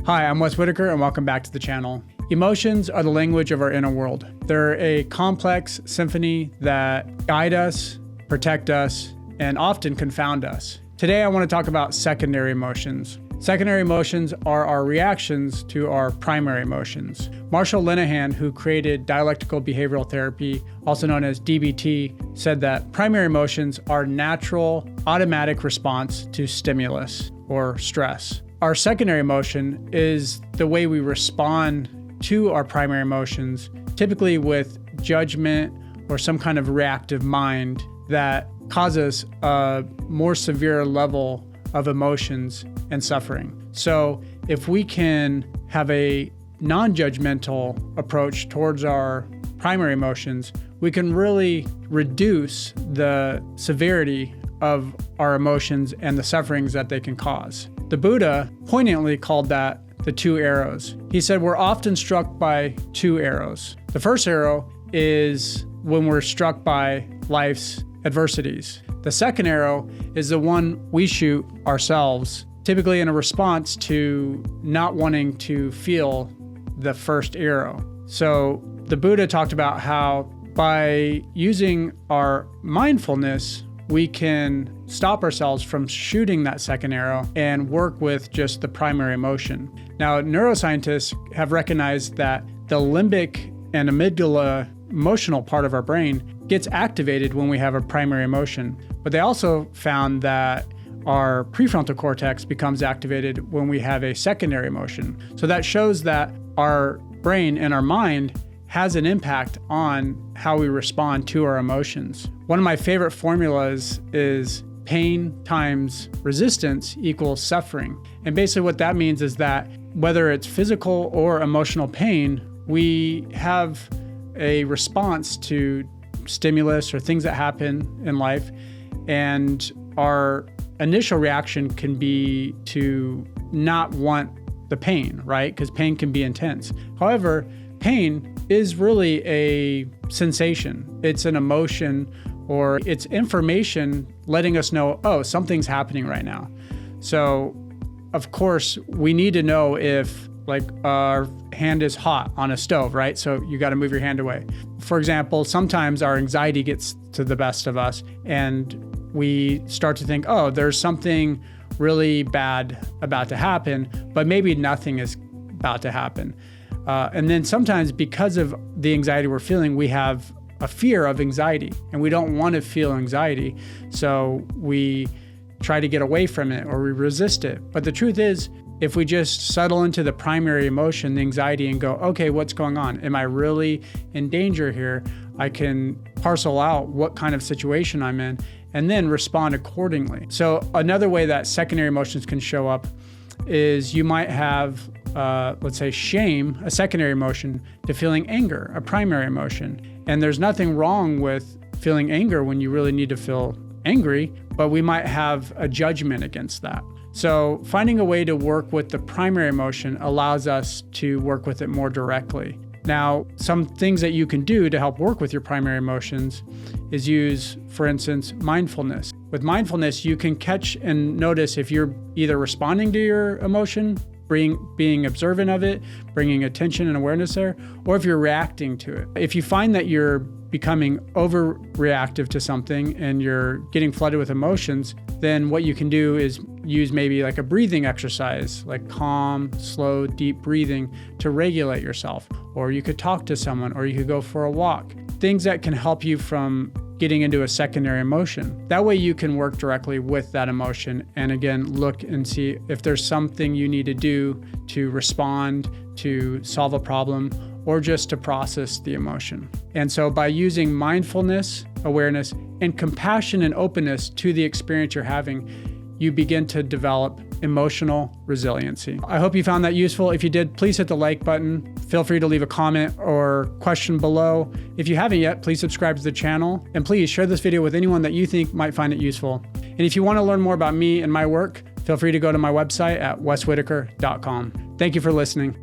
Hi, I'm Wes Whittaker and welcome back to the channel. Emotions are the language of our inner world. They're a complex symphony that guide us, protect us, and often confound us. Today I want to talk about secondary emotions. Secondary emotions are our reactions to our primary emotions. Marshall Linehan, who created dialectical behavioral therapy, also known as DBT, said that primary emotions are natural, automatic response to stimulus or stress. Our secondary emotion is the way we respond to our primary emotions, typically with judgment or some kind of reactive mind that causes a more severe level of emotions and suffering. So if we can have a non-judgmental approach towards our primary emotions, we can really reduce the severity of our emotions and the sufferings that they can cause. The Buddha poignantly called that the two arrows. He said we're often struck by two arrows. The first arrow is when we're struck by life's adversities. The second arrow is the one we shoot ourselves, typically in a response to not wanting to feel the first arrow. So the Buddha talked about how by using our mindfulness, we can stop ourselves from shooting that second arrow and work with just the primary emotion. Now, neuroscientists have recognized that the limbic and amygdala emotional part of our brain gets activated when we have a primary emotion. But they also found that our prefrontal cortex becomes activated when we have a secondary emotion. So that shows that our brain and our mind has an impact on how we respond to our emotions. One of my favorite formulas is pain times resistance equals suffering. And basically what that means is that whether it's physical or emotional pain, we have a response to stimulus or things that happen in life. And our initial reaction can be to not want the pain, right? Because pain can be intense. However, pain is really a sensation. It's an emotion or it's information letting us know, oh, something's happening right now. So, of course, we need to know if like our hand is hot on a stove, right? So you got to move your hand away. For example, sometimes our anxiety gets to the best of us and we start to think, oh, there's something really bad about to happen, but maybe nothing is about to happen. And then sometimes because of the anxiety we're feeling, we have a fear of anxiety and we don't want to feel anxiety. So we try to get away from it or we resist it. But the truth is, if we just settle into the primary emotion, the anxiety, and go, okay, what's going on? Am I really in danger here? I can parcel out what kind of situation I'm in and then respond accordingly. So another way that secondary emotions can show up is you might have let's say shame, a secondary emotion, to feeling anger, a primary emotion. And there's nothing wrong with feeling anger when you really need to feel angry, but we might have a judgment against that. So finding a way to work with the primary emotion allows us to work with it more directly. Now, some things that you can do to help work with your primary emotions is use, for instance, mindfulness. With mindfulness, you can catch and notice if you're either responding to your emotion, being observant of it, bringing attention and awareness there, or if you're reacting to it. If you find that you're becoming overreactive to something and you're getting flooded with emotions, then what you can do is use maybe like a breathing exercise, like calm, slow, deep breathing to regulate yourself. Or you could talk to someone, or you could go for a walk. Things that can help you from getting into a secondary emotion. That way you can work directly with that emotion and again, look and see if there's something you need to do to respond, to solve a problem, or just to process the emotion. And so by using mindfulness, awareness, and compassion and openness to the experience you're having, you begin to develop emotional resiliency. I hope you found that useful. If you did, please hit the like button. Feel free to leave a comment or question below. If you haven't yet, please subscribe to the channel and please share this video with anyone that you think might find it useful. And if you want to learn more about me and my work, feel free to go to my website at weswhitaker.com. Thank you for listening.